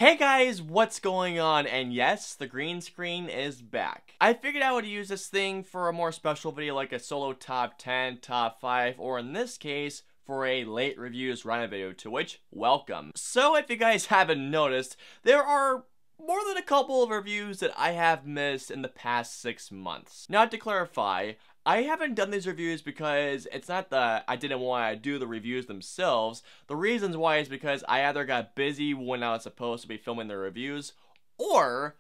Hey guys, what's going on? And yes, the green screen is back. I figured I would use this thing for a more special video like a solo top 10, top 5, or in this case, for a late reviews Roundup video, to which, welcome. So if you guys haven't noticed, there are more than a couple of reviews that I have missed in the past 6 months. Now to clarify, I haven't done these reviews because it's not that I didn't want to do the reviews themselves. The reasons why is because I either got busy when I was supposed to be filming the reviews, or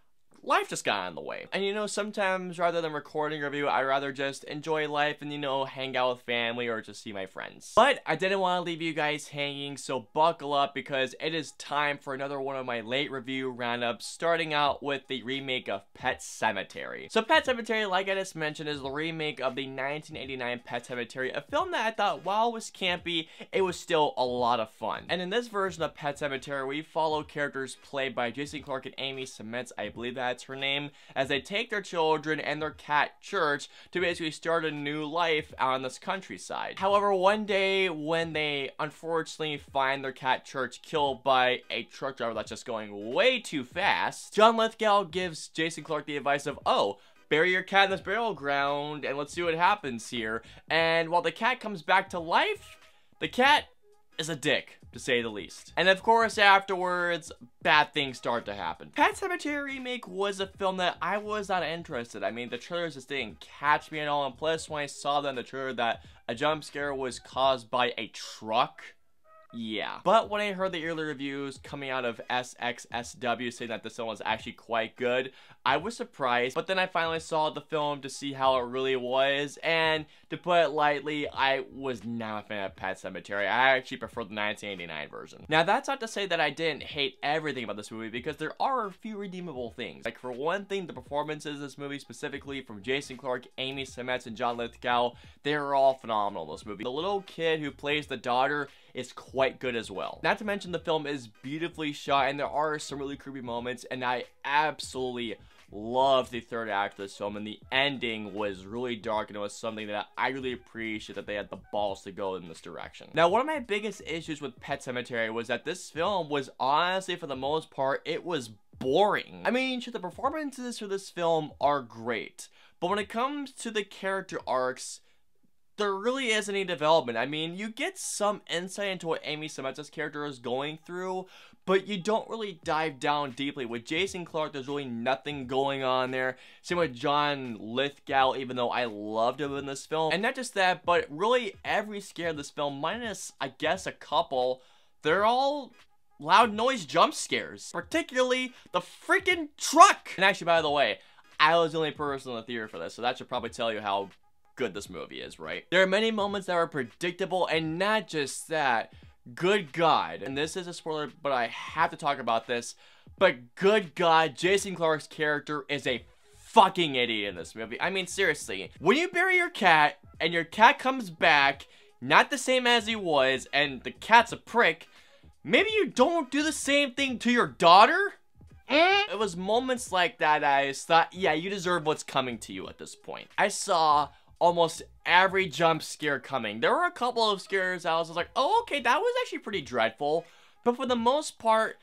life just got in the way. And you know, sometimes rather than recording a review, I'd rather just enjoy life and, you know, hang out with family or just see my friends. But I didn't want to leave you guys hanging, so buckle up because it is time for another one of my late review roundups, starting out with the remake of Pet Sematary. So Pet Sematary, like I just mentioned, is the remake of the 1989 Pet Sematary, a film that I thought, while it was campy, it was still a lot of fun. And in this version of Pet Sematary, we follow characters played by Jason Clarke and Amy Seimetz, I believe that's her name, as they take their children and their cat Church to basically start a new life out in this countryside. However, one day when they unfortunately find their cat Church killed by a truck driver that's just going way too fast, John Lithgow gives Jason Clarke the advice of, oh, bury your cat in this burial ground and let's see what happens here. And while the cat comes back to life, the cat is a dick, to say the least. And of course, afterwards, bad things start to happen. Pet Sematary Remake was a film that I was not interested. I mean, the trailers just didn't catch me at all, and plus when I saw that in the trailer that a jump scare was caused by a truck, yeah. But when I heard the early reviews coming out of SXSW saying that this film was actually quite good, I was surprised. But then I finally saw the film to see how it really was, and to put it lightly, I was not a fan of Pet Sematary. I actually prefer the 1989 version. Now that's not to say that I didn't hate everything about this movie, because there are a few redeemable things. Like for one thing, the performances in this movie, specifically from Jason Clarke, Amy Seimetz, and John Lithgow, they're all phenomenal in this movie. The little kid who plays the daughter is quite good as well. Not to mention the film is beautifully shot and there are some really creepy moments, and I absolutely loved the third act of this film, and the ending was really dark, and it was something that I really appreciate that they had the balls to go in this direction. Now, one of my biggest issues with Pet Sematary was that this film was honestly, for the most part, it was boring. I mean, sure, the performances for this film are great, but when it comes to the character arcs, there really isn't any development. I mean, you get some insight into what Amy Seimetz's character is going through, but you don't really dive down deeply. With Jason Clarke, there's really nothing going on there. Same with John Lithgow, even though I loved him in this film. And not just that, but really every scare in this film, minus, I guess, a couple, they're all loud noise jump scares. Particularly the freaking truck! And actually, by the way, I was the only person in the theater for this, so that should probably tell you how good this movie is, right? There are many moments that are predictable, and not just that, good God, and this is a spoiler, but I have to talk about this, but good God, Jason Clarke's character is a fucking idiot in this movie. I mean, seriously, when you bury your cat, and your cat comes back, not the same as he was, and the cat's a prick, maybe you don't do the same thing to your daughter? It was moments like that I just thought, yeah, you deserve what's coming to you at this point. I saw almost every jump scare coming. There were a couple of scares I was like, oh, okay, that was actually pretty dreadful. But for the most part,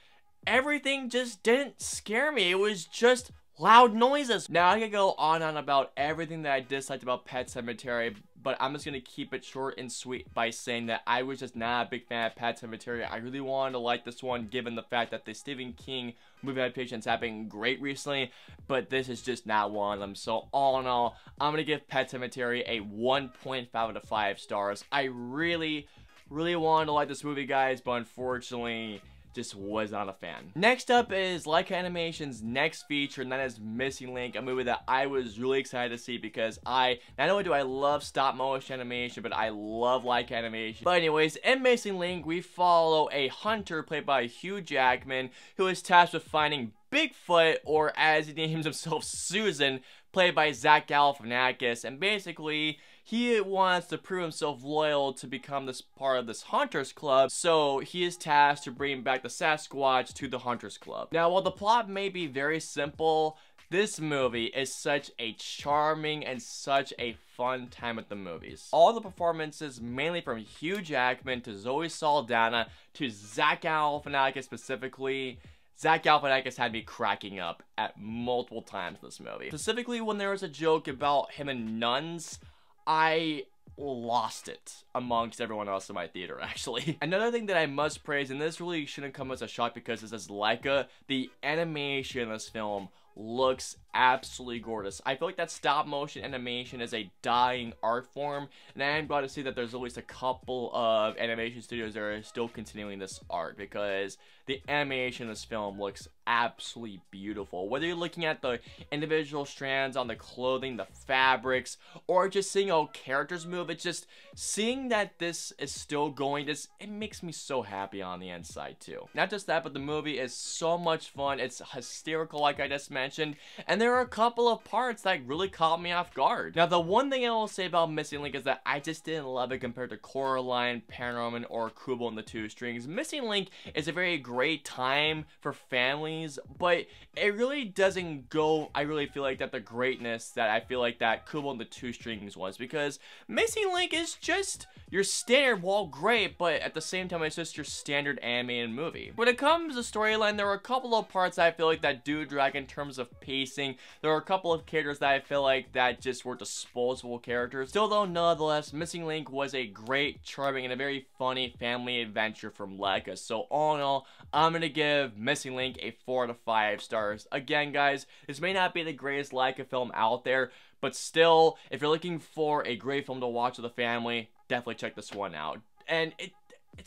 everything just didn't scare me. It was just loud noises. Now, I could go on about everything that I disliked about Pet Sematary, but I'm just gonna keep it short and sweet by saying that I was just not a big fan of Pet Sematary. I really wanted to like this one, given the fact that the Stephen King movie adaptations have been great recently, but this is just not one of them. So all in all, I'm gonna give Pet Sematary a 1.5 out of 5 stars. I really wanted to like this movie, guys, but unfortunately, just was not a fan. Next up is Leica Animation's next feature, and that is Missing Link, a movie that I was really excited to see because not only do I love stop motion animation, but I love Leica Animation. But anyways, in Missing Link, we follow a hunter played by Hugh Jackman, who is tasked with finding Bigfoot, or as he names himself, Susan, played by Zach Galifianakis, and basically, he wants to prove himself loyal to become this part of this Hunters Club, so he is tasked to bring back the Sasquatch to the Hunters Club. Now, while the plot may be very simple, this movie is such a charming and such a fun time at the movies. All the performances, mainly from Hugh Jackman to Zoe Saldana to Zach Galifianakis specifically, Zach Galifianakis had me cracking up at multiple times in this movie. Specifically, when there was a joke about him and nuns, I lost it amongst everyone else in my theater, actually. Another thing that I must praise, and this really shouldn't come as a shock because this is Leica, the animation in this film looks absolutely gorgeous. I feel like that stop motion animation is a dying art form, and I am glad to see that there's at least a couple of animation studios that are still continuing this art, because the animation in this film looks absolutely beautiful. Whether you're looking at the individual strands on the clothing, the fabrics, or just seeing how characters move, it's just seeing that this is still going, it makes me so happy on the inside too. Not just that, but the movie is so much fun. It's hysterical, like I just mentioned, and there are a couple of parts that really caught me off guard. Now, the one thing I will say about Missing Link is that I just didn't love it compared to Coraline, Paranorman, or Kubo and the Two Strings. Missing Link is a very great time for families, but it really doesn't go, I really feel like, that the greatness that I feel like that Kubo and the Two Strings was, because Missing Link is just your standard, while great, but at the same time it's just your standard animated movie. When it comes to storyline, there are a couple of parts that I feel like that do drag in terms of pacing. There are a couple of characters that I feel like that just were disposable characters. Still though, nonetheless, Missing Link was a great, charming, and a very funny family adventure from Leica. So all in all, I'm gonna give Missing Link a 4 out of 5 stars. Again, guys, this may not be the greatest Leica film out there, but still, if you're looking for a great film to watch with a family, definitely check this one out. And it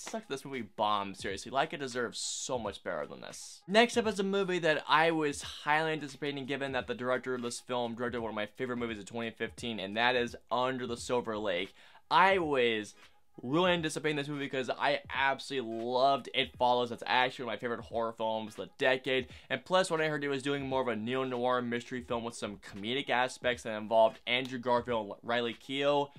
sucks this movie bombed, seriously. Leica deserves so much better than this. Next up is a movie that I was highly anticipating, given that the director of this film directed one of my favorite movies of 2015, and that is Under the Silver Lake. I was really anticipating this movie because I absolutely loved It Follows. That's actually one of my favorite horror films of the decade. And plus, what I heard, it was doing more of a neo-noir mystery film with some comedic aspects that involved Andrew Garfield and Riley Keough.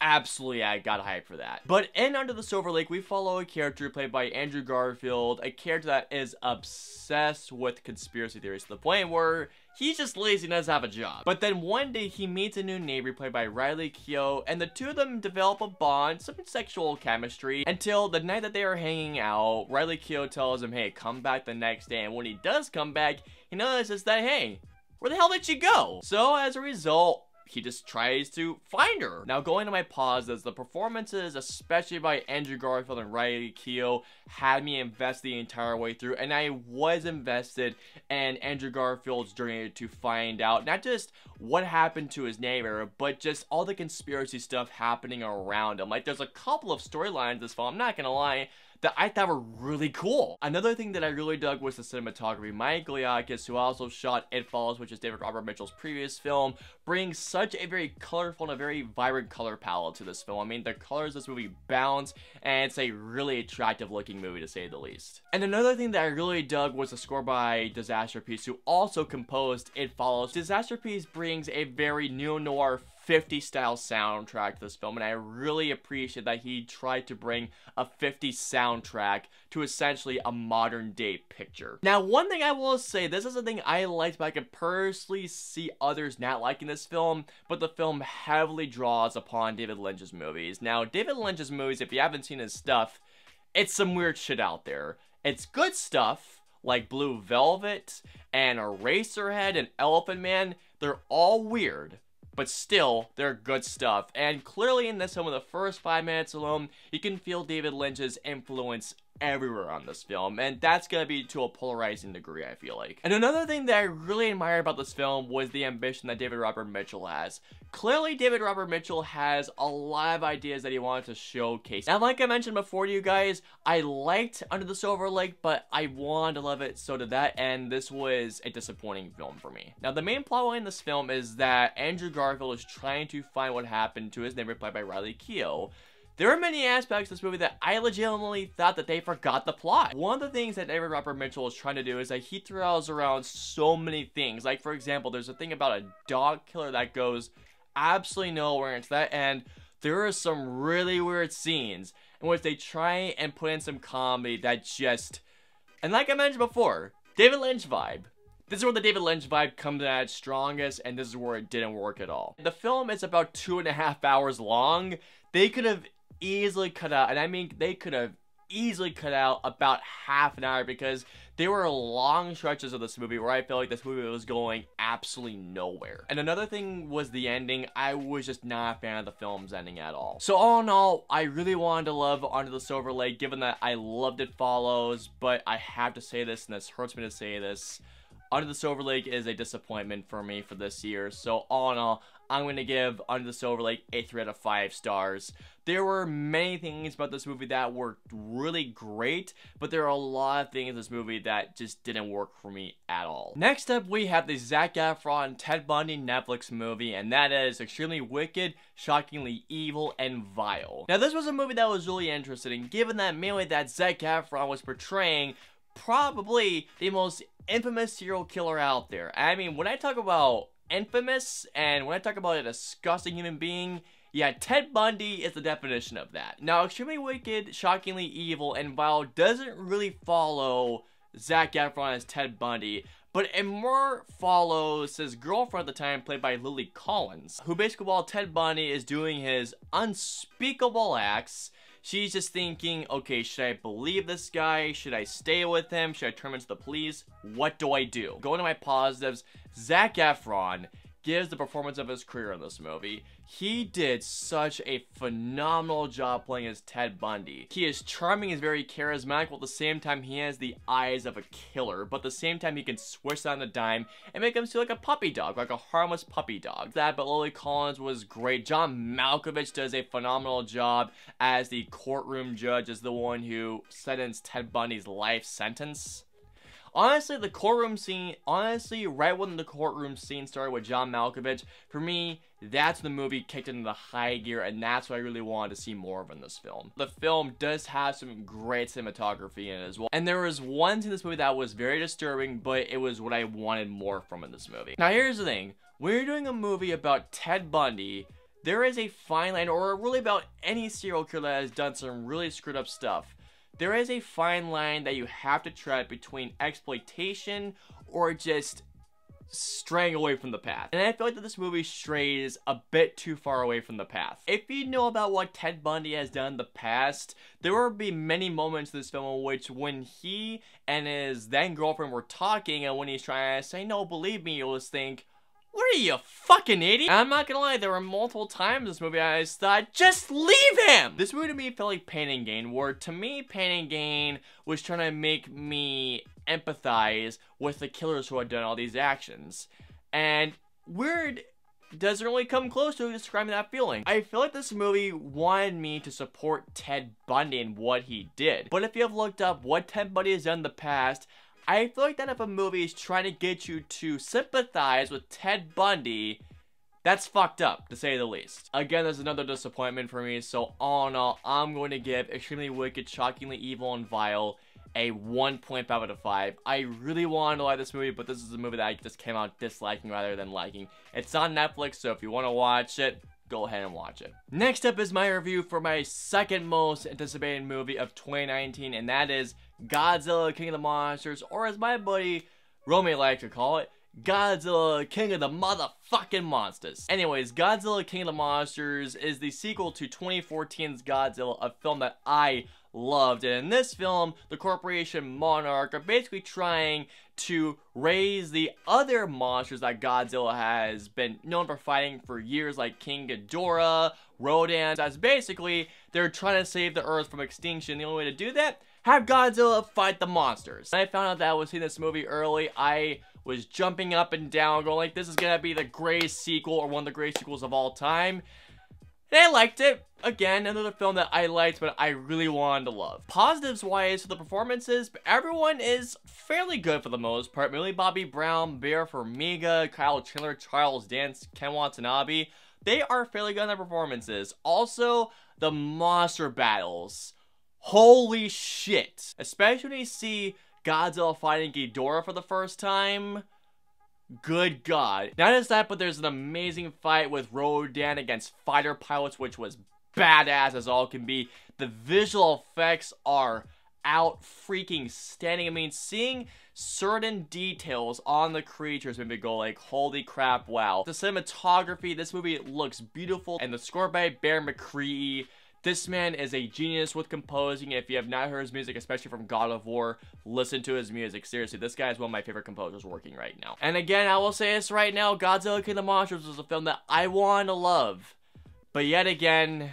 Absolutely, I got hyped for that. But in Under the Silver Lake, we follow a character played by Andrew Garfield, a character that is obsessed with conspiracy theories to the point where he's just lazy and doesn't have a job. But then one day he meets a new neighbor played by Riley Keough, and the two of them develop a bond, some sexual chemistry, until the night that they are hanging out, Riley Keough tells him, hey, come back the next day. And when he does come back, he notices that, hey, where the hell did you go? So as a result, he just tries to find her. Now, going to my pauses, the performances, especially by Andrew Garfield and Riley Keough, had me invested the entire way through, and I was invested in Andrew Garfield's journey to find out not just what happened to his neighbor, but just all the conspiracy stuff happening around him. Like, there's a couple of storylines in this film, I'm not gonna lie, that I thought were really cool. Another thing that I really dug was the cinematography. Mike Liakis, who also shot It Follows, which is David Robert Mitchell's previous film, brings such a very colorful and a very vibrant color palette to this film. I mean, the colors of this movie balance, and it's a really attractive looking movie to say the least. And another thing that I really dug was the score by Disaster Piece, who also composed It Follows. Disaster Piece brings a very neo-noir 50s style soundtrack to this film, and I really appreciate that he tried to bring a 50s soundtrack to essentially a modern day picture. Now, one thing I will say, this is a thing I liked, but I could personally see others not liking this film, but the film heavily draws upon David Lynch's movies. Now, David Lynch's movies, if you haven't seen his stuff, it's some weird shit out there. It's good stuff, like Blue Velvet and Eraserhead and Elephant Man. They're all weird, but still, they're good stuff. And clearly in this film, in the first 5 minutes alone, you can feel David Lynch's influence everywhere on this film, and that's gonna be to a polarizing degree, I feel like. And another thing that I really admire about this film was the ambition that David Robert Mitchell has. Clearly, David Robert Mitchell has a lot of ideas that he wanted to showcase. And like I mentioned before to you guys, I liked Under the Silver Lake, but I wanted to love it, so did that, and this was a disappointing film for me. Now, the main plot line in this film is that Andrew Garfield is trying to find what happened to his neighbor played by Riley Keough. There are many aspects of this movie that I legitimately thought that they forgot the plot. One of the things that David Robert Mitchell is trying to do is that he throws around so many things. Like, for example, there's a thing about a dog killer that goes absolutely nowhere into that, and there are some really weird scenes in which they try and put in some comedy that just, and like I mentioned before, David Lynch vibe. This is where the David Lynch vibe comes at its strongest, and this is where it didn't work at all. The film is about 2.5 hours long. They could have easily cut out, and I mean they could have easily cut out about half an hour because there were long stretches of this movie where I felt like this movie was going absolutely nowhere. And another thing was the ending. I was just not a fan of the film's ending at all. So all in all, I really wanted to love Under the Silver Lake, given that I loved It Follows, but I have to say this, and this hurts me to say this, Under the Silver Lake is a disappointment for me for this year. So all in all, I'm going to give Under the Silver Lake a 3 out of 5 stars. There were many things about this movie that were really great, but there are a lot of things in this movie that just didn't work for me at all. Next up, we have the Zac Efron Ted Bundy Netflix movie, and that is Extremely Wicked, Shockingly Evil, and Vile. Now, this was a movie that was really interesting, given that mainly that Zac Efron was portraying probably the most infamous serial killer out there. I mean, when I talk about infamous, and when I talk about a disgusting human being, yeah, Ted Bundy is the definition of that. Now, Extremely Wicked, Shockingly Evil, and Vile doesn't really follow Zac Efron as Ted Bundy, but it more follows his girlfriend at the time, played by Lily Collins, who basically, while Ted Bundy is doing his unspeakable acts, she's just thinking, okay, should I believe this guy? Should I stay with him? Should I turn him into the police? What do I do? Going to my positives, Zac Efron gives the performance of his career in this movie. He did such a phenomenal job playing as Ted Bundy. He is charming, he's very charismatic, while at the same time he has the eyes of a killer, but at the same time he can switch on a dime and make him seem like a puppy dog, like a harmless puppy dog. That, but Lily Collins was great. John Malkovich does a phenomenal job as the courtroom judge, as the one who sentenced Ted Bundy's life sentence. Honestly, the courtroom scene, right when the courtroom scene started with John Malkovich, for me, that's when the movie kicked into the high gear, and that's what I really wanted to see more of in this film. The film does have some great cinematography in it as well, and there was one scene in this movie that was very disturbing, but it was what I wanted more from in this movie. Now, here's the thing. When you're doing a movie about Ted Bundy, there is a fine line, or really about any serial killer that has done some really screwed up stuff. There is a fine line that you have to tread between exploitation or just straying away from the path. And I feel like that this movie strays a bit too far away from the path. If you know about what Ted Bundy has done in the past, there will be many moments in this film in which when he and his then girlfriend were talking, and when he's trying to say, no, believe me, you'll just think, what are you, fucking idiot? And I'm not gonna lie, there were multiple times in this movie I just thought, just leave him! This movie to me felt like Pain and Gain, where to me, Pain and Gain was trying to make me empathize with the killers who had done all these actions. And Weird doesn't really come close to describing that feeling. I feel like this movie wanted me to support Ted Bundy and what he did. But if you have looked up what Ted Bundy has done in the past, I feel like that if a movie is trying to get you to sympathize with Ted Bundy, that's fucked up, to say the least. Again, there's another disappointment for me, so all in all, I'm going to give Extremely Wicked, Shockingly Evil, and Vile a 1.5 out of 5. I really wanted to like this movie, but this is a movie that I just came out disliking rather than liking. It's on Netflix, so if you want to watch it, go ahead and watch it. Next up is my review for my second most anticipated movie of 2019, and that is Godzilla King of the Monsters, or as my buddy Romy likes to call it, Godzilla King of the Motherfucking Monsters. Anyways, Godzilla King of the Monsters is the sequel to 2014's Godzilla, a film that I loved. And in this film, the Corporation Monarch are basically trying to raise the other monsters that Godzilla has been known for fighting for years, like King Ghidorah, Rodan. As basically, they're trying to save the Earth from extinction. The only way to do that, have Godzilla fight the monsters. When I found out that I was seeing this movie early, I was jumping up and down, going like, this is gonna be the greatest sequel, or one of the greatest sequels of all time. And I liked it. Again, another film that I liked, but I really wanted to love. Positives-wise for the performances, everyone is fairly good for the most part. Millie Bobby Brown, Bear Farmiga, Kyle Chandler, Charles Dance, Ken Watanabe. They are fairly good in their performances. Also, the monster battles. Holy shit. Especially when you see Godzilla fighting Ghidorah for the first time. Good God. Not just that, but there's an amazing fight with Rodan against fighter pilots, which was badass as all can be. The visual effects are out freaking standing. I mean, seeing certain details on the creatures made me go like, holy crap, wow. The cinematography, this movie looks beautiful, and the score by Bear McCreary This man is a genius with composing. If you have not heard his music, especially from God of War, listen to his music. Seriously, this guy is one of my favorite composers working right now. And again, I will say this right now, Godzilla King of the Monsters was a film that I wanted to love. But yet again,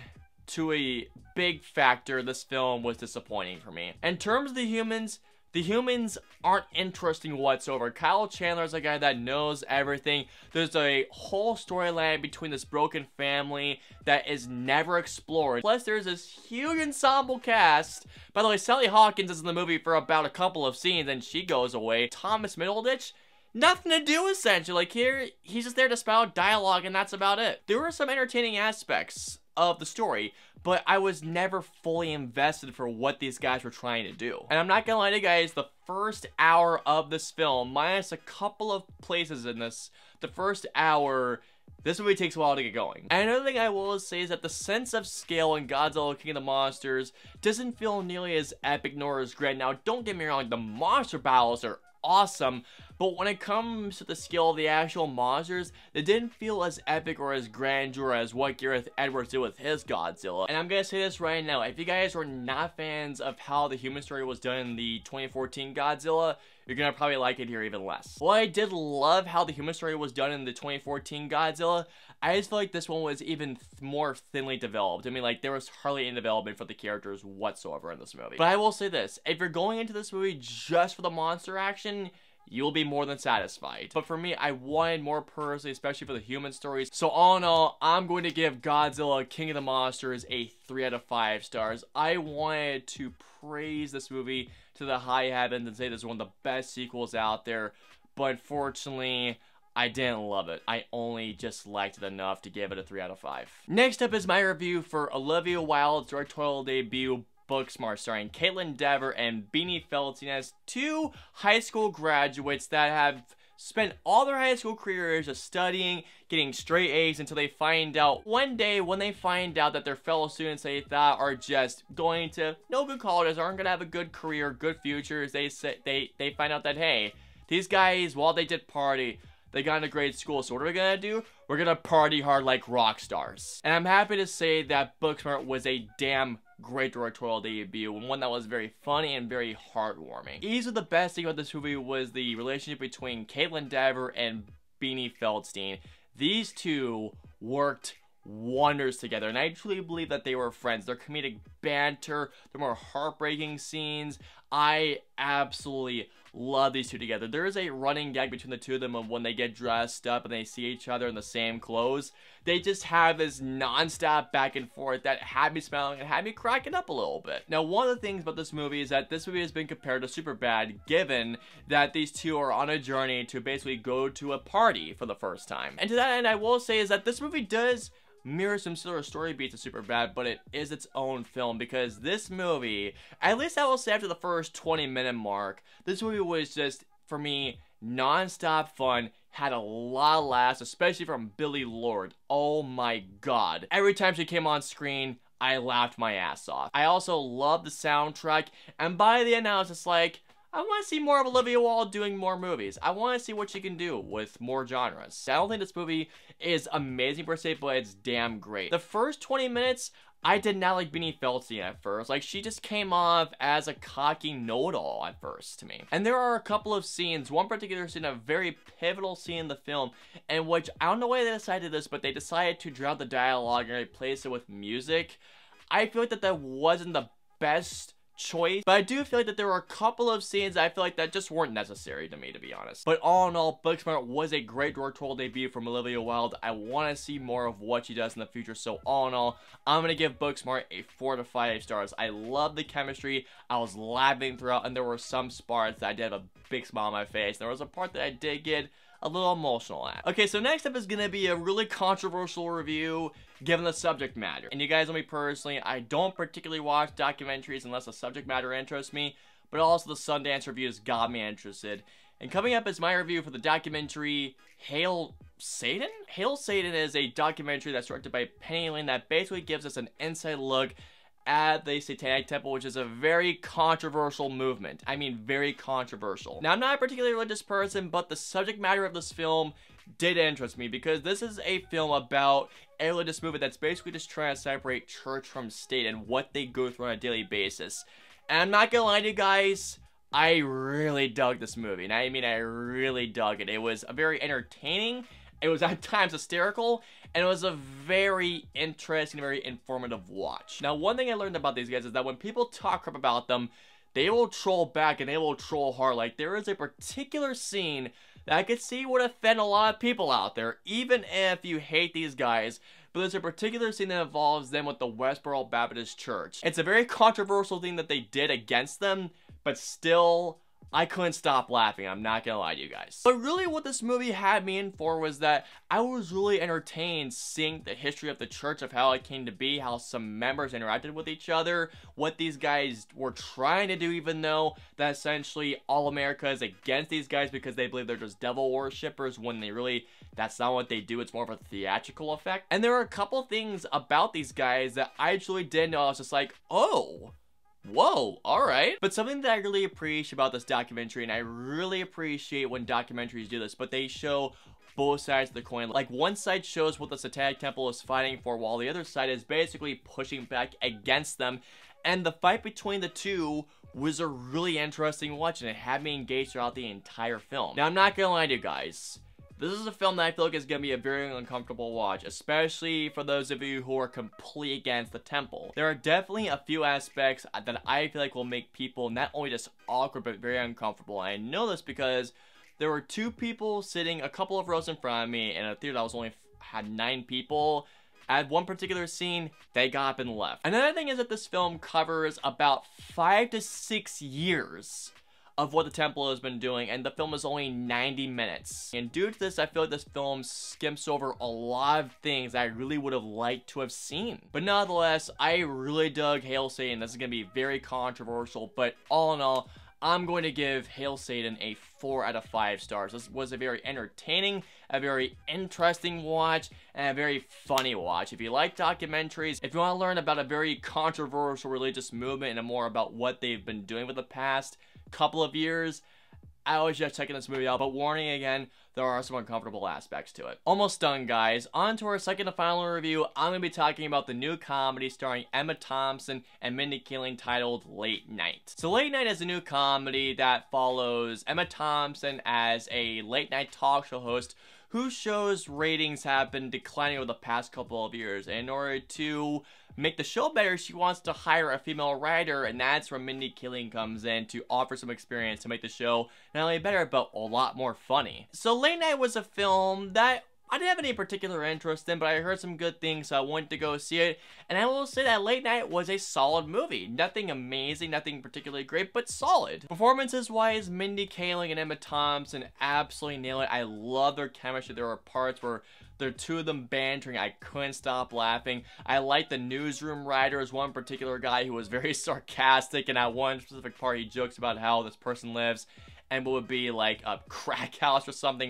to a big factor, this film was disappointing for me. In terms of the humans aren't interesting whatsoever. Kyle Chandler is a guy that knows everything. There's a whole storyline between this broken family that is never explored. Plus, there's this huge ensemble cast. By the way, Sally Hawkins is in the movie for about a couple of scenes and she goes away. Thomas Middleditch, nothing to do essentially. Like here, he's just there to spout dialogue and that's about it. There were some entertaining aspects of the story, but I was never fully invested for what these guys were trying to do. And I'm not gonna lie to you guys, the first hour of this film, minus a couple of places in this, the first hour, this movie takes a while to get going. And another thing I will say is that the sense of scale in Godzilla King of the Monsters doesn't feel nearly as epic nor as grand. Now, don't get me wrong, the monster battles are awesome, but when it comes to the scale of the actual monsters, they didn't feel as epic or as grandeur as what Gareth Edwards did with his Godzilla. And I'm gonna say this right now, if you guys are not fans of how the human story was done in the 2014 Godzilla, you're gonna probably like it here even less. While I did love how the human story was done in the 2014 Godzilla, I just feel like this one was even more thinly developed. I mean, like, there was hardly any development for the characters whatsoever in this movie. But I will say this, if you're going into this movie just for the monster action, you'll be more than satisfied. But for me, I wanted more personally, especially for the human stories. So all in all, I'm going to give Godzilla King of the Monsters a 3 out of 5 stars. I wanted to praise this movie to the high heavens and say this is one of the best sequels out there. But unfortunately, I didn't love it. I only just liked it enough to give it a 3 out of 5. Next up is my review for Olivia Wilde's directorial debut, Booksmart, starring Caitlin Dever and Beanie Feldstein as two high school graduates that have spent all their high school careers just studying, getting straight A's until they find out one day when they find out that their fellow students they thought are just going to no good colleges, aren't gonna have a good career, good futures. They find out that, hey, these guys, while they did party, they got into grade school, so what are we gonna do? We're gonna party hard like rock stars. And I'm happy to say that Booksmart was a damn great directorial debut, and one that was very funny and very heartwarming. Easily the best thing about this movie was the relationship between Caitlin Dever and Beanie Feldstein. These two worked wonders together, and I truly believe that they were friends. Their comedic banter, their more heartbreaking scenes, I absolutely love these two together. There is a running gag between the two of them of when they get dressed up and they see each other in the same clothes. They just have this non-stop back and forth that had me smiling and had me cracking up a little bit. Now, one of the things about this movie is that this movie has been compared to Superbad, given that these two are on a journey to basically go to a party for the first time. And to that end, I will say is that this movie does mirror some similar story beats to Superbad, but it is its own film, because this movie, at least I will say after the first 20-minute mark, this movie was just, for me, non-stop fun, had a lot of laughs, especially from Billie Lourd. Oh my god. Every time she came on screen, I laughed my ass off. I also love the soundtrack, and by the end I was just like, I want to see more of Olivia Wilde doing more movies. I want to see what she can do with more genres. I don't think this movie is amazing per se, but it's damn great. The first 20 minutes, I did not like Beanie Feldstein at first. Like, she just came off as a cocky know-it-all at first to me. And there are a couple of scenes, one particular scene, a very pivotal scene in the film, in which, I don't know why they decided this, but they decided to drown the dialogue and replace it with music. I feel like that wasn't the best choice, but I do feel like that there were a couple of scenes I feel like that just weren't necessary to me, to be honest. But all in all, Booksmart was a great directorial debut from Olivia Wilde. I want to see more of what she does in the future, so all in all, I'm gonna give Booksmart a 4 to 5 stars. I love the chemistry, I was laughing throughout, and there were some parts that I did have a big smile on my face. There was a part that I did get a little emotional at. Okay, so next up is gonna be a really controversial review given the subject matter. And you guys know me personally, I don't particularly watch documentaries unless the subject matter interests me, but also the Sundance reviews got me interested. And coming up is my review for the documentary Hail Satan? Hail Satan is a documentary that's directed by Penny Lane that basically gives us an inside look at the Satanic Temple, which is a very controversial movement. I mean, very controversial. Now, I'm not a particularly religious person, but the subject matter of this film did interest me, because this is a film about a religious movement that's basically just trying to separate church from state and what they go through on a daily basis. And I'm not gonna lie to you guys, I really dug this movie, and I mean I really dug it. It was very entertaining, it was at times hysterical, and it was a very interesting, very informative watch. Now, one thing I learned about these guys is that when people talk crap about them, they will troll back, and they will troll hard. Like, there is a particular scene that I could see would offend a lot of people out there, even if you hate these guys. But there's a particular scene that involves them with the Westboro Baptist Church. It's a very controversial thing that they did against them, but still, I couldn't stop laughing, I'm not gonna lie to you guys. But really what this movie had me in for was that I was really entertained seeing the history of the church, of how it came to be, how some members interacted with each other, what these guys were trying to do, even though that essentially all America is against these guys because they believe they're just devil worshippers, when they really, that's not what they do, it's more of a theatrical effect. And there were a couple things about these guys that I actually didn't know. I was just like, oh, whoa, alright. But something that I really appreciate about this documentary, and I really appreciate when documentaries do this, but they show both sides of the coin. Like, one side shows what the Satanic Temple is fighting for, while the other side is basically pushing back against them. And the fight between the two was a really interesting watch, and it had me engaged throughout the entire film. Now, I'm not gonna lie to you guys, this is a film that I feel like is going to be a very uncomfortable watch, especially for those of you who are completely against the temple. There are definitely a few aspects that I feel like will make people not only just awkward, but very uncomfortable. And I know this because there were two people sitting a couple of rows in front of me in a theater that was only had 9 people. At one particular scene, they got up and left. Another thing is that this film covers about 5 to 6 years of what the temple has been doing, and the film is only 90 minutes. And due to this, I feel like this film skims over a lot of things I really would have liked to have seen. But nonetheless, I really dug Hail Satan. This is going to be very controversial, but all in all, I'm going to give Hail Satan a 4 out of 5 stars. This was a very entertaining, a very interesting watch, and a very funny watch. If you like documentaries, if you want to learn about a very controversial religious movement and more about what they've been doing for the past couple of years, I was just checking this movie out. But warning again, there are some uncomfortable aspects to it. Almost done, guys. On to our second and final review. I'm going to be talking about the new comedy starring Emma Thompson and Mindy Kaling titled Late Night. So Late Night is a new comedy that follows Emma Thompson as a late night talk show host whose show's ratings have been declining over the past couple of years. And in order to make the show better, she wants to hire a female writer, and that's where Mindy Kaling comes in to offer some experience to make the show not only better, but a lot more funny. So Late Night was a film that I didn't have any particular interest in, but I heard some good things, so I wanted to go see it. And I will say that Late Night was a solid movie. Nothing amazing, nothing particularly great, but solid. Performances-wise, Mindy Kaling and Emma Thompson absolutely nail it. I love their chemistry. There were parts where the two of them bantering, I couldn't stop laughing. I like the newsroom writers, one particular guy who was very sarcastic, and at one specific part he jokes about how this person lives and what would be like a crack house or something,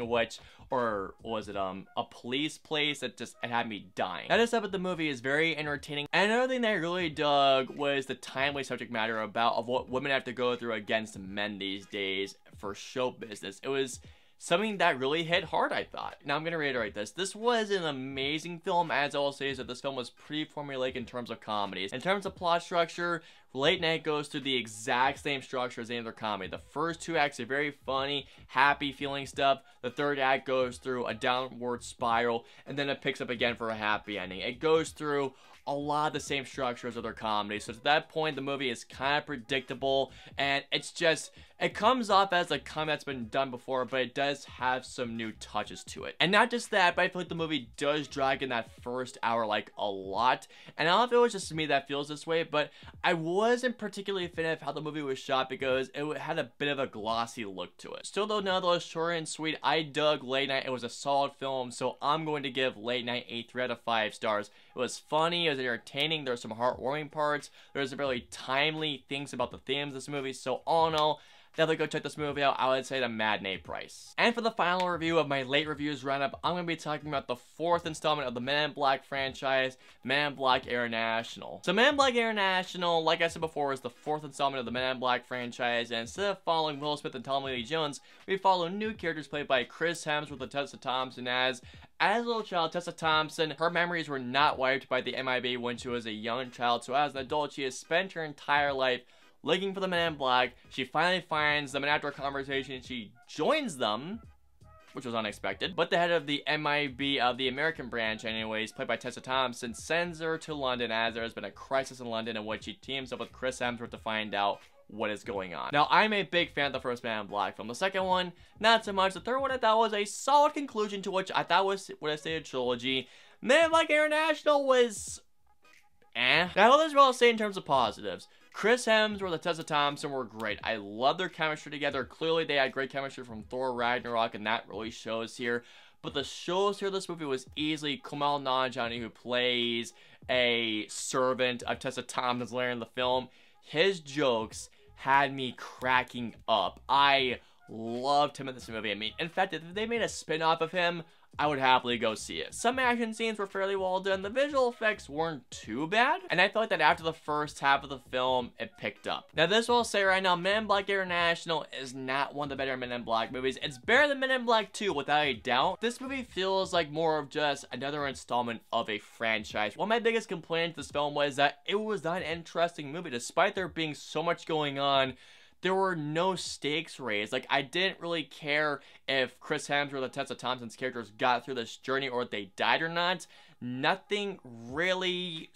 or was it a police place that just, it had me dying. That is up, but the movie is very entertaining. And another thing that I really dug was the timely subject matter of what women have to go through against men these days for show business. It was something that really hit hard, I thought. Now, I'm going to reiterate this. This was an amazing film. As I will say, is that this film was pretty formulaic in terms of comedies. In terms of plot structure, Late Night goes through the exact same structure as any other comedy. The first 2 acts are very funny, happy feeling stuff. The third act goes through a downward spiral, and then it picks up again for a happy ending. It goes through a lot of the same structure as other comedies. So to that point, the movie is kind of predictable, and it's just, it comes off as a comedy that's been done before, but it does have some new touches to it. And not just that, but I feel like the movie does drag in that first hour like a lot. And I don't know if it was just me that feels this way, but I wasn't particularly a fan of how the movie was shot because it had a bit of a glossy look to it. Still though, nonetheless, short and sweet, I dug Late Night. It was a solid film, so I'm going to give Late Night a 3 out of 5 stars. It was funny, it was entertaining, there were some heartwarming parts, there's really timely things about the themes of this movie, so all in all, definitely go check this movie out. I would say the matinee price. And for the final review of my late reviews roundup, I'm going to be talking about the 4th installment of the Men in Black franchise, Men in Black International. So Men in Black International, like I said before, is the 4th installment of the Men in Black franchise, and instead of following Will Smith and Tommy Lee Jones, we follow new characters played by Chris Hemsworth and Tessa Thompson as a little child, Tessa Thompson, her memories were not wiped by the MIB when she was a young child, so as an adult, she has spent her entire life looking for the Men in Black. She finally finds them, and after a conversation, she joins them, which was unexpected. But the head of the MIB, of the American branch anyways, played by Tessa Thompson, sends her to London as there has been a crisis in London in which she teams up with Chris Hemsworth to find out what is going on. Now, I'm a big fan of the first Man in Black film. The second one, not so much. The third one I thought was a solid conclusion to which I thought was what I say a trilogy. Man in Black International was Now, that's what I'll say in terms of positives. Chris Hemsworth and Tessa Thompson were great. I love their chemistry together. Clearly, they had great chemistry from Thor Ragnarok, and that really shows here. But the shows here, this movie was easily Kumail Nanjiani, who plays a servant of Tessa Thompson's later in the film. His jokes had me cracking up. I loved him in this movie. I mean, in fact, if they made a spin-off of him, I would happily go see it. Some action scenes were fairly well done. The visual effects weren't too bad. And I felt like that after the first half of the film, it picked up. Now, this will say right now, Men in Black International is not one of the better Men in Black movies. It's better than Men in Black 2, without a doubt. This movie feels like more of just another installment of a franchise. One of my biggest complaints with this film was that it was not an interesting movie. Despite there being so much going on, there were no stakes raised. Like, I didn't really care if Chris Hemsworth and Tessa Thompson's characters got through this journey or if they died or not. Nothing really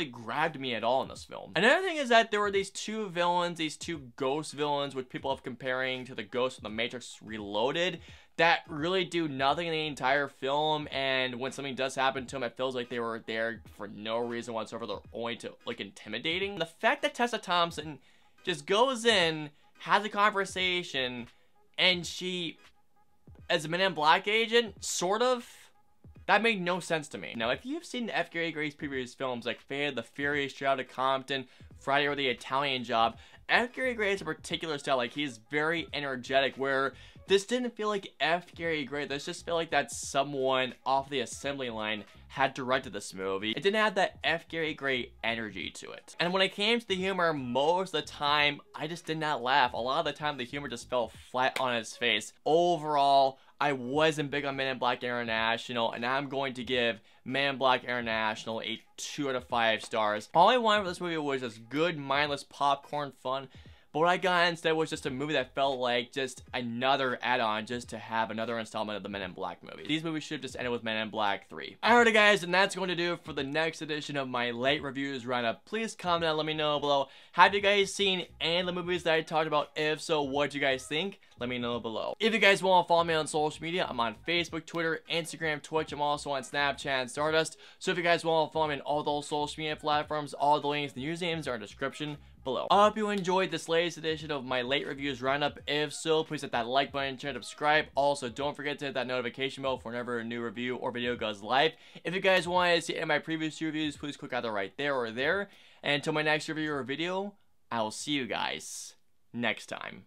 grabbed me at all in this film. Another thing is that there were these two villains, these two ghost villains, which people have comparing to the ghosts of the Matrix Reloaded, that really do nothing in the entire film, and when something does happen to them, it feels like they were there for no reason whatsoever. They're only to, like, intimidating. The fact that Tessa Thompson just goes in, has a conversation, and she, as a Men in Black agent, sort of, that made no sense to me. Now, if you've seen F. Gary Gray's previous films, like Fate of the Furious, Straight Outta Compton, Friday or the Italian Job, F. Gary Gray has a particular style. Like, he's very energetic, where this didn't feel like F. Gary Gray. This just felt like that someone off the assembly line had directed this movie. It didn't have that F. Gary Gray energy to it. And when it came to the humor, most of the time, I just did not laugh. A lot of the time, the humor just fell flat on its face. Overall, I wasn't big on Men in Black International, and I'm going to give Men in Black International a 2 out of 5 stars. All I wanted for this movie was just good, mindless popcorn fun. But what I got instead was just a movie that felt like just another add-on just to have another installment of the Men in Black movies. These movies should have just ended with Men in Black 3. Alright guys, and that's going to do it for the next edition of my late reviews roundup. Please comment and let me know below. Have you guys seen any of the movies that I talked about? If so, what do you guys think? Let me know below. If you guys want to follow me on social media, I'm on Facebook, Twitter, Instagram, Twitch. I'm also on Snapchat and Stardust. So if you guys want to follow me on all those social media platforms, all the links and usernames are in the description below. I hope you enjoyed this latest edition of my late reviews roundup. If so, please hit that like button, share, and subscribe. Also, don't forget to hit that notification bell for whenever a new review or video goes live. If you guys want to see any of my previous reviews, please click either right there or there. And until my next review or video, I will see you guys next time.